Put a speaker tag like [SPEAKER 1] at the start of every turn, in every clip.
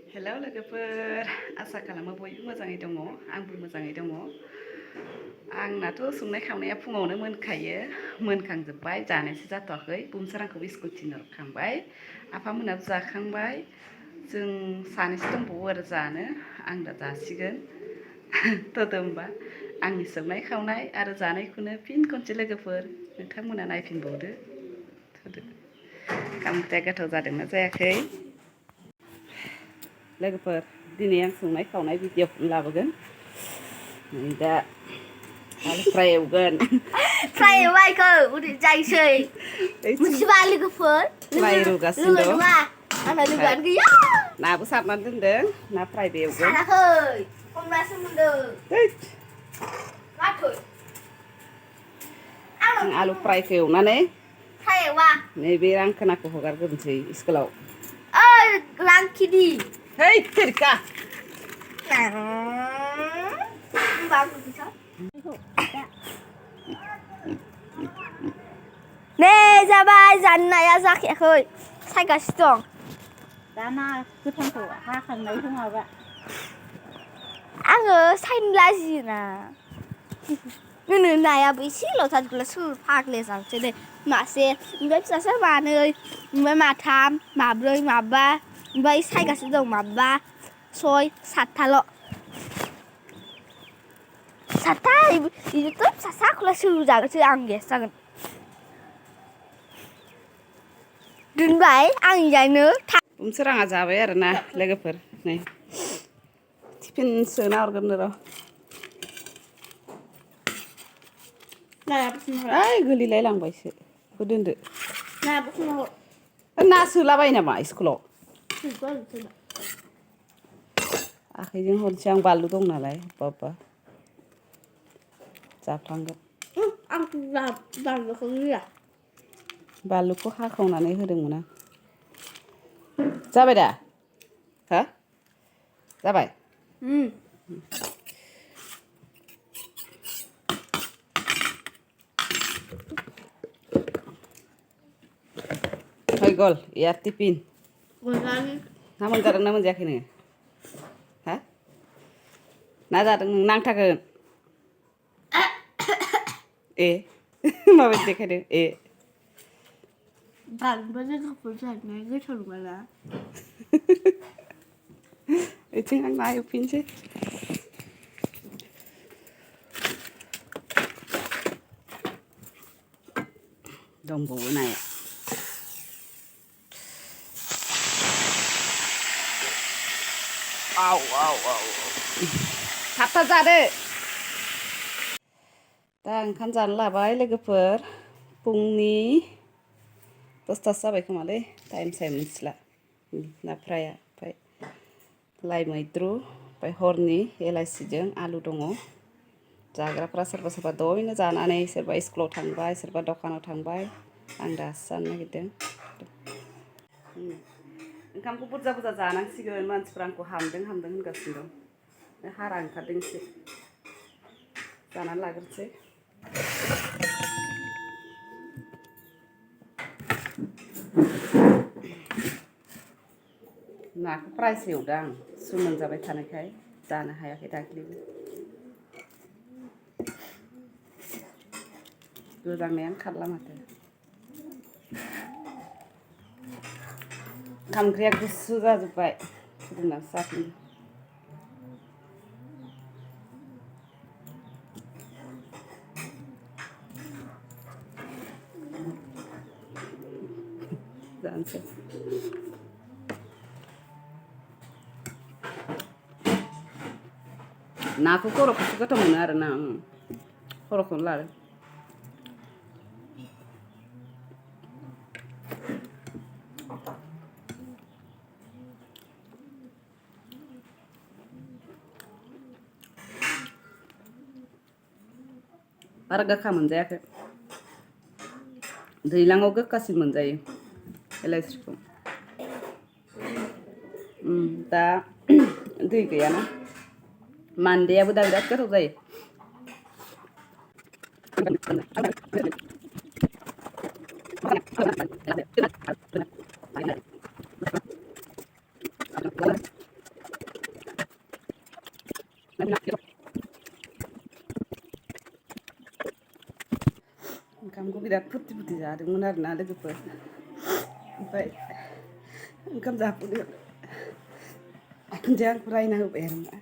[SPEAKER 1] hello लोगोफोर आसा खालामो बयबो मोजाङै दङ आंबो मोजाङै दङ आंनाथ' संनाय खावनाया फुङावनो मोनखायो मोनखांजोब्बाय जानायसो जाथ'वाखै बुमसोर आंखौ स्कुल थिनहरखांबाय आफामोनाबो जाखांबाय जों सानैसो दंबावो आरो जानो आं दा जासिगोन थ'दो होमबा आंनि संनाय खावनाय आरो जानायखौनो फिन खनसे लोगोफोर नोंथांमोना नायफिनबावदो थ'दो ओंखाम ओंख्रिया गोथाव जादोंना जायाखै लोगोफोर दिनै आं संनाय खावनाय भिडिअ'खौनो लाबोगोन नै दा आलु फ्राय एवगोन
[SPEAKER 2] फ्राय एवबायखौ उदै जायसै मोनसेबा लोगोफोर
[SPEAKER 1] फ्राय रुगासिनो
[SPEAKER 2] लोगो
[SPEAKER 1] दं
[SPEAKER 2] नङा आंना लोगोआनो गैया
[SPEAKER 1] नाबो सारनानै दोनदों ना फ्रायबो एवगोन
[SPEAKER 2] साराखै हमनासो मोनदों माथो
[SPEAKER 1] आं आलु फ्रायखौ एवनानै
[SPEAKER 2] फ्राय एवा
[SPEAKER 1] नैबे रांखोनाखौ हगारग्रोनोसै स्कुलाव
[SPEAKER 2] ओइ लांखिनि
[SPEAKER 1] है तेरिका
[SPEAKER 2] नै जाबाय जाननाया जाखायाखै सायगासिनो दं
[SPEAKER 3] दाना गोथांखौ हाखांनायखौ माबा
[SPEAKER 2] आङो सायनो लाजियोना नों नायाबो एसेल'थार सोर फाग्ले जानोसै नै मासे ओमफ्राय फिसासो मानै ओमफ्राय माथाम माब्रै माबा ओमफ्राय सायगासिनो दं माबा सय सातथाल' सातथा बिदिथ' फिसाखौलाय सोर जागोनसो आं गेस जागोन दोनबाय आं जानो
[SPEAKER 1] बुमसोर आंहा जाबाय आरोना लोगोफोर नै टिफिन सोना हरगोन र' ओइ गोलैलाय लांबायसो बेखौ दोनदो ना सोलाबायो नामा स्कुलाव आखाइजों हरनोसै आं बानलु दं नालाय अबेबा अबेबा जाफ्लांगोन
[SPEAKER 2] आं बानलुखौ होआ
[SPEAKER 1] बानलुखौ हाखावनानै होदोंमोन आं जाबाय दा हा जाबाय गल एयार टिफिन ना मोनजादोंना मोनजायाखै नोङो हा ना जादों नों नांथारगोन ए माबायदि देखायदों ए
[SPEAKER 2] बानलुआ लोगोफोर जानाया गोथाव नङाना
[SPEAKER 1] बेथिं आं ना एवफिनसै दंबावो नाया आव आव आव थाब थाब जादो दा ओंखाम जानो लाबाय लोगोफोर फुंनि 10थासो जाबाय खोमालै टाइम साइम मिथिला ना फ्राया ओमफ्राय लाइ मैद्रु ओमफ्राय हरनि एलाइसिजों आलु दङ जाग्राफ्रा सोरबा सोरबा दहायनो जानानै सोरबा स्कुलाव थांबाय सोरबा दखानाव थांबाय आं दासो जानो नागिरदों ओंखामखौ बुरजा बुरजा जानांसिगोन मानसिफ्रा आंखौ हामदों हामदों होनगासिनो दं हारा ओंखारदों एसे जानानै लाग्रोसै नाखौ फ्रायसो एवदों आं सु मोनजाबाय थानायखाय जानो हायाखै दाख्लैबो गोजांनायानो खारला माथो ओंखाम ओंख्रिया गुसु जाजोब्बाय फुदुंनासो जाफिनो जानोसै नाखौ खर'खौसो गोथाव मोनो आरोना खर'खौनो लादों बारा गोखा मोनजायाखै दैज्लाङाव गोखासिन मोनजायो एलाइसिखौ दा दै गैयाना मान्देयाबो दा बिराद गोथाव जायो ओंखामखौ बिराद फुरथि फुरथि जादोंमोन आरोना लोगोफोर ओमफ्राय ओंखाम जाफैदो खुनजोया आंखौ रायना होबाय आरोना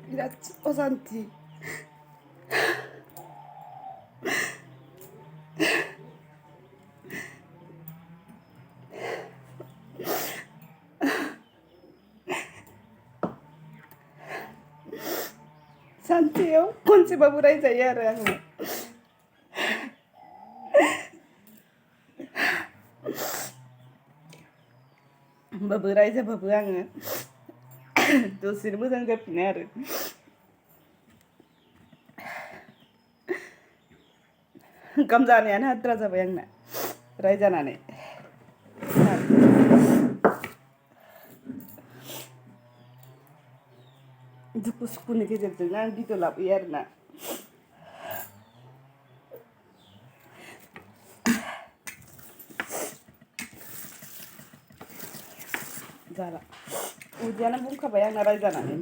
[SPEAKER 1] बिराद असान्थि सानसेयाव खनसेबाबो रायजायो आरो आङो होमबाबो रायजाबाबो आङो दसेनो मोजां जाफिनो आरो ओंखाम जानायानो आद्रा जाबाय आंना रायजानानै दुखु सुखुनि गेजेरजोंनो आं भिडिअ लाबोयो आरोना जाला उदैयानो बुंखाबाय आंना रायजानानै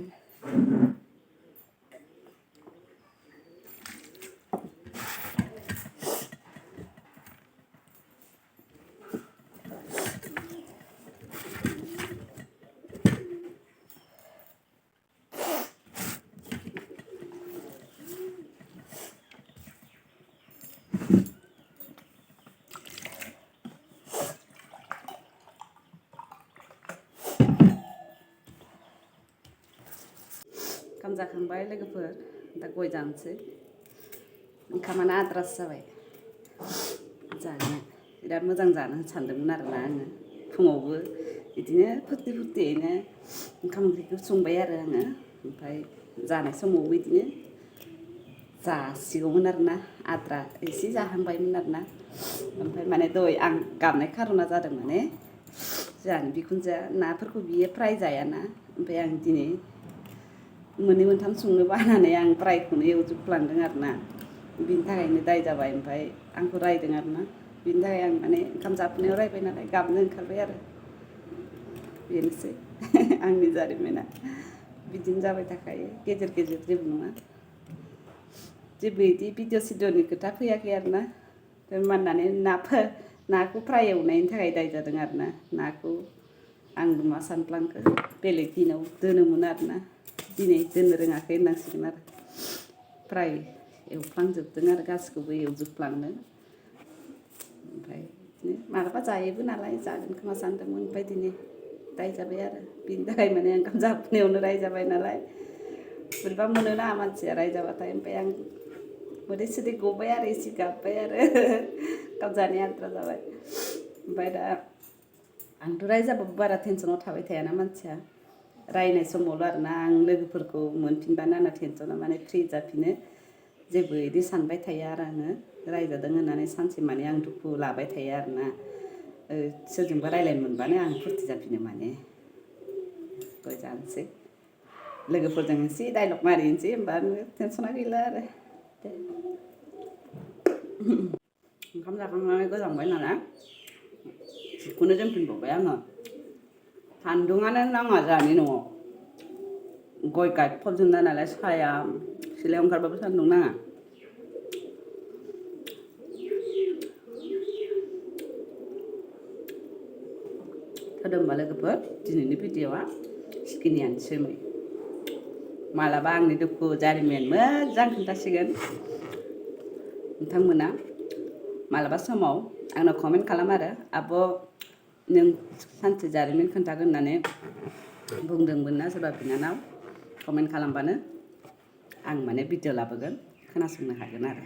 [SPEAKER 1] ओंखाम जाखांबाय लोगोफोर दा गय जानोसै ओंखामानो आद्रासो जाबाय जानो बिराद मोजां जानो सानदोंमोन आरोना आङो फुङावबो बिदिनो फुरथि फुरथियैनो ओंखाम ओंख्रिखौ संबाय आरो आङो ओमफ्राय जानाय समावबो बिदिनो जासिगौमोन आरोना आद्रा एसे जाहांबायमोन आरोना ओमफ्राय माने दहाय आं गाबनाय खारना जादों माने जोंहानि बिखुनजोआ नाफोरखौ बियो फ्राय जायाना ओमफ्राय आं दिनै मोननै मोनथाम संनो बानानै आं फ्रायखौनो एवजोबफ्लांदों आरोना बिनि थाखायनो दाय जाबाय ओमफ्राय आंखौ रायदों आरोना बिनि थाखाय आं माने ओंखाम जाफुनायाव रायबाय नालाय गाबनो ओंखारबाय आरो बेनोसै आंनि जारिमिना बिदिनो जाबाय थाखायो गेजेर गेजेर जेबो नङा जेबो बिदि भिडिअ सिडिअनि खोथा फैयाखै आरोना माननानै नाखौ फ्राय एवनायनि थाखाय दाय जादों आरोना नाखौ आं मा सानफ्लांखो बेलेग दिनाव दोनोमोन आरोना दिनै दोननो रोङाखै होननांसिगोन आरो फ्राय एवफ्लांजोबदों आरो गासिखौबो एवजोबफ्लांदों ओमफ्राय बिदिनो मालाबा जायोबो नालाय जागोन खोमा सानदोंमोन ओमफ्राय दिनै दाय जाबाय आरो बिनि थाखाय माने ओंखाम जाफुनायावनो रायजाबाय नालाय बोरैबा मोनोना मानसिया रायजाबाथाय ओमफ्राय आं मोदै सोदै गबाय आरो एसे गाबबाय आरो ओंखाम जानाया आद्रा जाबाय ओमफ्राय दा आंथ' रायजाबाबो बारा टेनसनाव थाबाय थायाना मानसिया रायनाय समावल' आरोना आं लोगोफोरखौ मोनफिनबानो आंना टेनसना माने फ्रि जाफिनो जेबो बिदि सानबाय थाया आरो आङो रायजादों होननानै सानसे माने आं दुखु लाबाय थायो आरोना सोरजोंबा रायलायनो मोनबानो आं फुरथि जाफिनो माने गय जानोसै लोगोफोरजों एसे डाइलग मारिनोसै होमबानो टेनसना गैला आरो दे ओंखाम जाखांनानै गोजांबाय नालाय जिखौनो जोमफिनबावबाय आङो सान्दुङानो नाङा जोंहानि न'आव गय गायफबजोबनाय नालाय साया सिलायाव ओंखारबाबो सान्दुं नाङा होदों होमबा लोगोफोर दिनैनि भिडिअआ सिखिनियानोसैमोन मालाबा आंनि दुखु जारिमिन मोजां खोन्थासिगोन नोंथांमोना मालाबा समाव आंनाव कमेन्ट खालाम आरो आब' नों सानसे जारिमिन खोन्थागोन होननानै बुंदोंमोन ना सोरबा बिनानाव कमेन्ट खालामबानो आं माने भिडिअ लाबोगोन खोनासंनो हागोन आरो